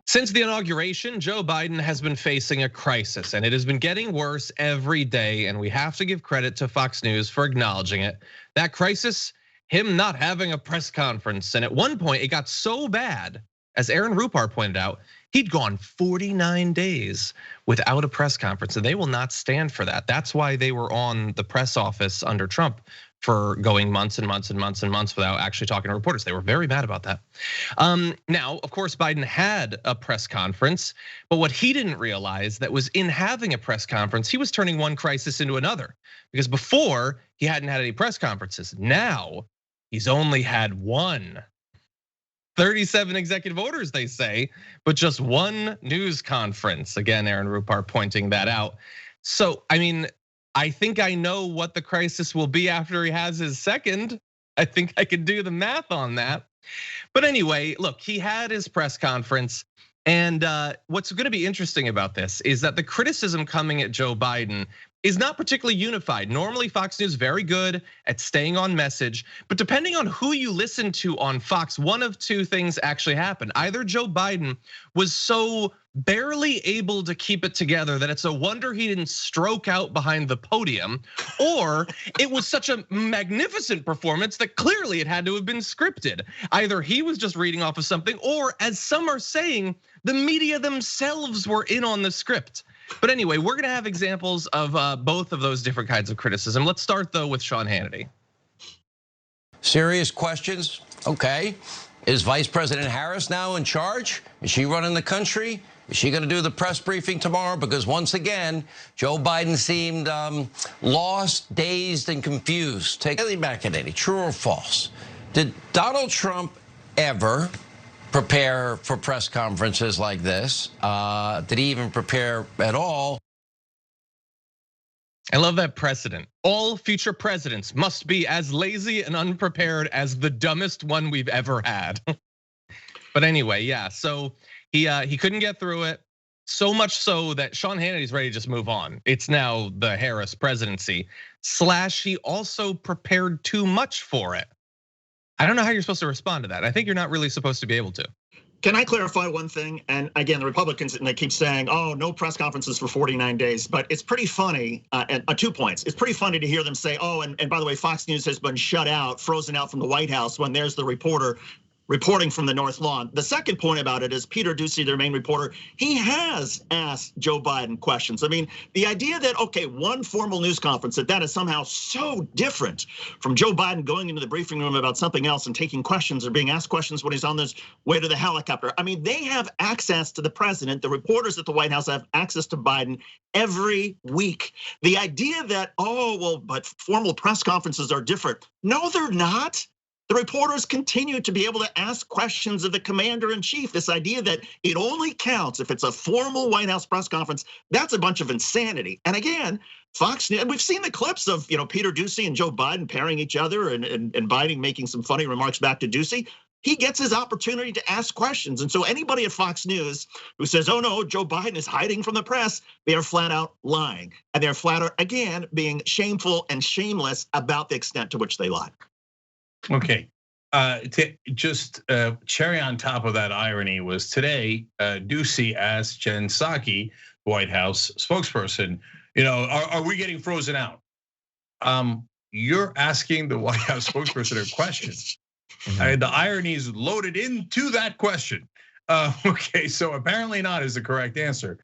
Since the inauguration, Joe Biden has been facing a crisis, and it has been getting worse every day, and we have to give credit to Fox News for acknowledging it. That crisis, him not having a press conference, and at one point it got so bad, as Aaron Rupar pointed out, he'd gone 49 days without a press conference, and they will not stand for that. That's why they were on the press office under Trump for going months and months and months and months without actually talking to reporters. They were very mad about that. Now, of course, Biden had a press conference, but what he didn't realize that was in having a press conference, he was turning one crisis into another. Because before, he hadn't had any press conferences. Now, he's only had one. 37 executive orders, they say, but just one news conference. Again, Aaron Rupar pointing that out. So, I think I know what the crisis will be after he has his second. I think I could do the math on that. But anyway, look, he had his press conference. And what's gonna be interesting about this is that the criticism coming at Joe Biden is not particularly unified. Normally, Fox News very good at staying on message, but depending on who you listen to on Fox, one of two things actually happened. Either Joe Biden was so barely able to keep it together that it's a wonder he didn't stroke out behind the podium, or it was such a magnificent performance that clearly it had to have been scripted. Either he was just reading off of something, or as some are saying, the media themselves were in on the script. But anyway, we're gonna have examples of both of those different kinds of criticism. Let's start though with Sean Hannity. Serious questions, okay. Is Vice President Harris now in charge? Is she running the country? Is she gonna do the press briefing tomorrow? Because once again, Joe Biden seemed lost, dazed, and confused. Take it back at any, true or false? Did Donald Trump ever prepare for press conferences like this? Did he even prepare at all? I love that precedent. All future presidents must be as lazy and unprepared as the dumbest one we've ever had. But anyway, yeah, so he couldn't get through it. So much so that Sean Hannity's ready to just move on. It's now the Harris presidency. / he also prepared too much for it. I don't know how you're supposed to respond to that. I think you're not really supposed to be able to. Can I clarify one thing? And again, the Republicans, and they keep saying, oh, no press conferences for 49 days. But it's pretty funny, and 2 points. It's pretty funny to hear them say, oh, and by the way, Fox News has been shut out, frozen out from the White House when there's the reporter reporting from the North Lawn. The second point about it is Peter Doocy, their main reporter, he has asked Joe Biden questions. I mean, the idea that, okay, one formal news conference, that is somehow so different from Joe Biden going into the briefing room about something else and taking questions or being asked questions when he's on his way to the helicopter. I mean, they have access to the president. The reporters at the White House have access to Biden every week. The idea that, oh, well, but formal press conferences are different. No, they're not. The reporters continue to be able to ask questions of the commander in chief. This idea that it only counts if it's a formal White House press conference, that's a bunch of insanity. And again, Fox News, we've seen the clips of Peter Doocy and Joe Biden pairing each other and Biden making some funny remarks back to Doocy. He gets his opportunity to ask questions. And so anybody at Fox News who says, oh no, Joe Biden is hiding from the press, they are flat out lying. And they're flat out, again, being shameful and shameless about the extent to which they lie. Okay, just cherry on top of that irony was today, Doocy asked Jen Psaki, White House spokesperson, are we getting frozen out? You're asking the White House spokesperson a question. The irony is loaded into that question. Okay, so apparently not is the correct answer.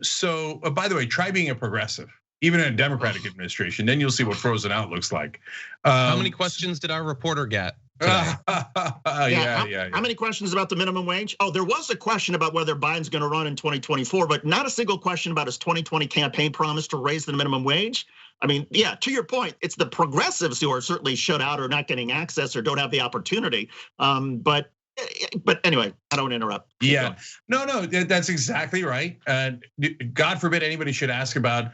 So by the way, try being a progressive. Even in a Democratic administration, then you'll see what frozen out looks like. How many questions did our reporter get today? How many questions about the minimum wage? Oh, there was a question about whether Biden's gonna run in 2024, but not a single question about his 2020 campaign promise to raise the minimum wage. I mean, yeah, to your point, it's the progressives who are certainly shut out or not getting access or don't have the opportunity. But anyway, I don't interrupt. Yeah, no, that's exactly right. God forbid anybody should ask about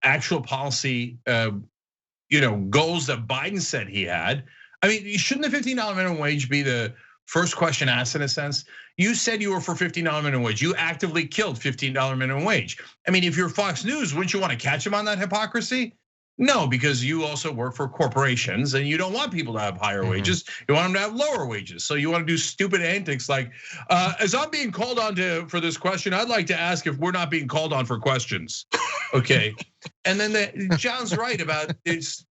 actual policy, goals that Biden said he had. I mean, shouldn't the $15 minimum wage be the first question asked in a sense? You said you were for $15 minimum wage. You actively killed $15 minimum wage. I mean, if you're Fox News, wouldn't you want to catch him on that hypocrisy? No, because you also work for corporations and you don't want people to have higher wages. You want them to have lower wages. So you want to do stupid antics like, as I'm being called on for this question, I'd like to ask if we're not being called on for questions. Okay. And then John's right about it's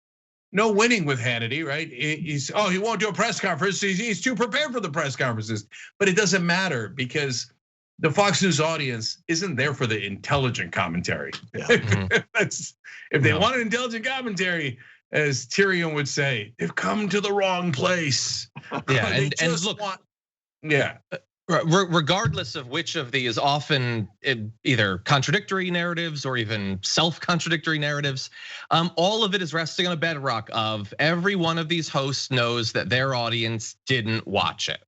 no winning with Hannity, right? He won't do a press conference. He's too prepared for the press conferences. But it doesn't matter because the Fox News audience isn't there for the intelligent commentary. Yeah. If they want an intelligent commentary, as Tyrion would say, they've come to the wrong place. Yeah, and look, regardless of which of these, often either contradictory narratives or even self-contradictory narratives, all of it is resting on a bedrock of every one of these hosts knows that their audience didn't watch it.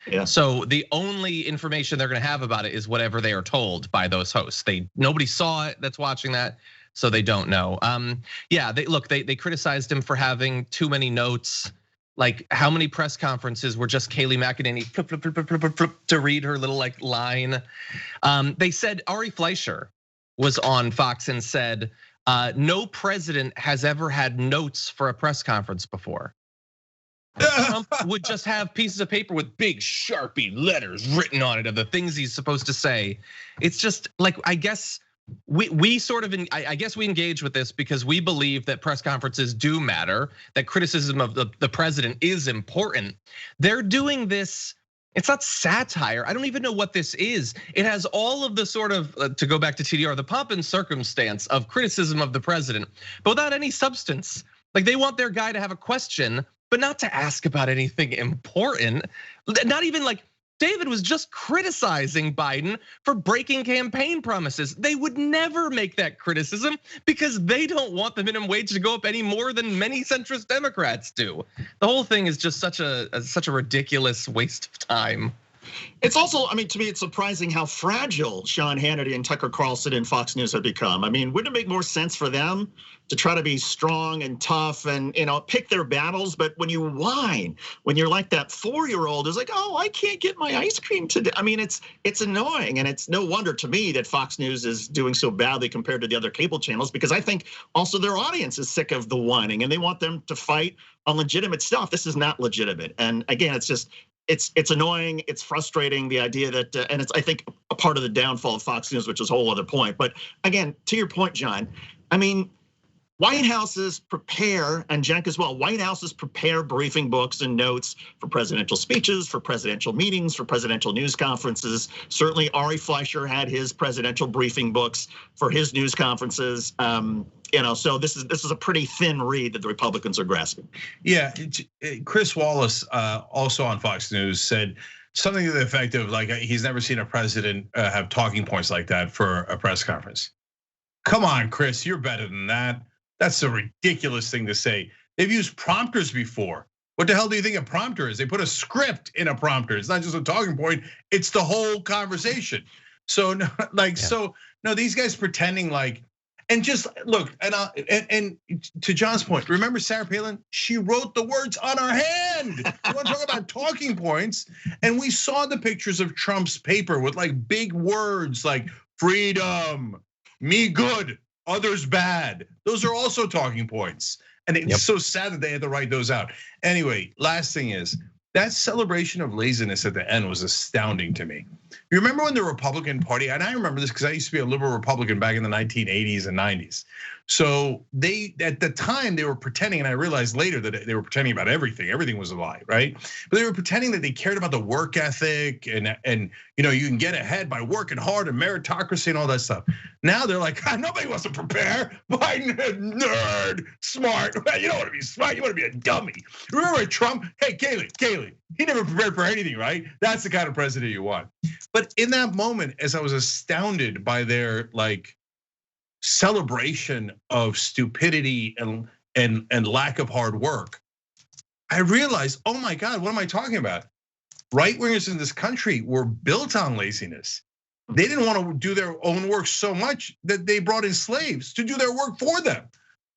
Yeah. So the only information they're going to have about it is whatever they are told by those hosts. Nobody saw it that's watching that, so they don't know. Yeah, they criticized him for having too many notes. Like how many press conferences were just Kayleigh McEnany flip to read her little like line? They said Ari Fleischer was on Fox and said no president has ever had notes for a press conference before. Trump would just have pieces of paper with big Sharpie letters written on it of the things he's supposed to say. It's just like, I guess we sort of, I guess we engage with this because we believe that press conferences do matter, that criticism of the president is important. They're doing this, it's not satire. I don't even know what this is. It has all of the sort of, to go back to TDR, the pomp and circumstance of criticism of the president, but without any substance. Like they want their guy to have a question, but not to ask about anything important. Not even like David was just criticizing Biden for breaking campaign promises. They would never make that criticism because they don't want the minimum wage to go up any more than many centrist Democrats do. The whole thing is just such a ridiculous waste of time. It's also, I mean, to me, it's surprising how fragile Sean Hannity and Tucker Carlson and Fox News have become. I mean, wouldn't it make more sense for them to try to be strong and tough and pick their battles? But when you whine, when you're like that 4-year-old who's like, oh, I can't get my ice cream today. I mean, it's annoying, and it's no wonder to me that Fox News is doing so badly compared to the other cable channels, because I think also their audience is sick of the whining and they want them to fight on legitimate stuff. This is not legitimate, and again, it's just. It's annoying, it's frustrating, the idea that, and it's I think a part of the downfall of Fox News, which is a whole other point. But again, to your point, John, I mean, White Houses prepare, and Jack as well, White Houses prepare briefing books and notes for presidential speeches, for presidential meetings, for presidential news conferences. Certainly Ari Fleischer had his presidential briefing books for his news conferences. So this is a pretty thin reed that the Republicans are grasping. Yeah, Chris Wallace, also on Fox News, said something to the effect of like he's never seen a president have talking points like that for a press conference. Come on, Chris, you're better than that. That's a ridiculous thing to say. They've used prompters before. What the hell do you think a prompter is? They put a script in a prompter. It's not just a talking point, it's the whole conversation. So no, these guys pretending like, and just look, and to John's point, remember Sarah Palin? She wrote the words on her hand. You want to talk about talking points? And we saw the pictures of Trump's paper with like big words like freedom, me good, others bad. Those are also talking points. And it's so sad that they had to write those out. Anyway, last thing is, that celebration of laziness at the end was astounding to me. You remember when the Republican Party, and I remember this because I used to be a liberal Republican back in the 1980s and 90s. So they, at the time, they were pretending, and I realized later that they were pretending about everything. Everything was a lie, right? But they were pretending that they cared about the work ethic and you can get ahead by working hard and meritocracy and all that stuff. Now they're like, nobody wants to prepare. Biden, nerd, smart. You don't want to be smart. You want to be a dummy. Remember Trump? Hey, Kayleigh, he never prepared for anything, right? That's the kind of president you want. But in that moment, as I was astounded by their like celebration of stupidity and lack of hard work, I realized, oh my God, what am I talking about? Right wingers in this country were built on laziness. They didn't want to do their own work so much that they brought in slaves to do their work for them.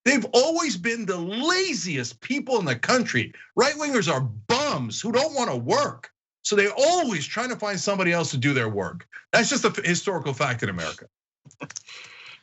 They've always been the laziest people in the country. Right wingers are bums who don't want to work. So they're always trying to find somebody else to do their work. That's just a historical fact in America.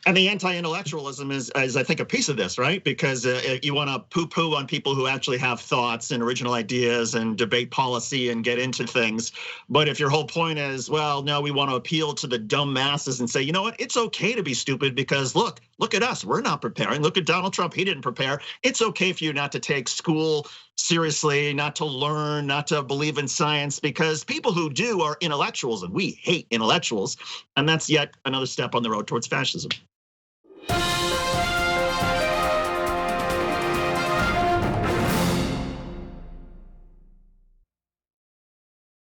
And the anti-intellectualism is, I think, a piece of this, right? Because you want to poo-poo on people who actually have thoughts and original ideas and debate policy and get into things. But if your whole point is, well, no, we want to appeal to the dumb masses and say, you know what, it's okay to be stupid because look at us, we're not preparing. Look at Donald Trump, he didn't prepare. It's okay for you not to take school seriously, not to learn, not to believe in science, because people who do are intellectuals, and we hate intellectuals. And that's yet another step on the road towards fascism.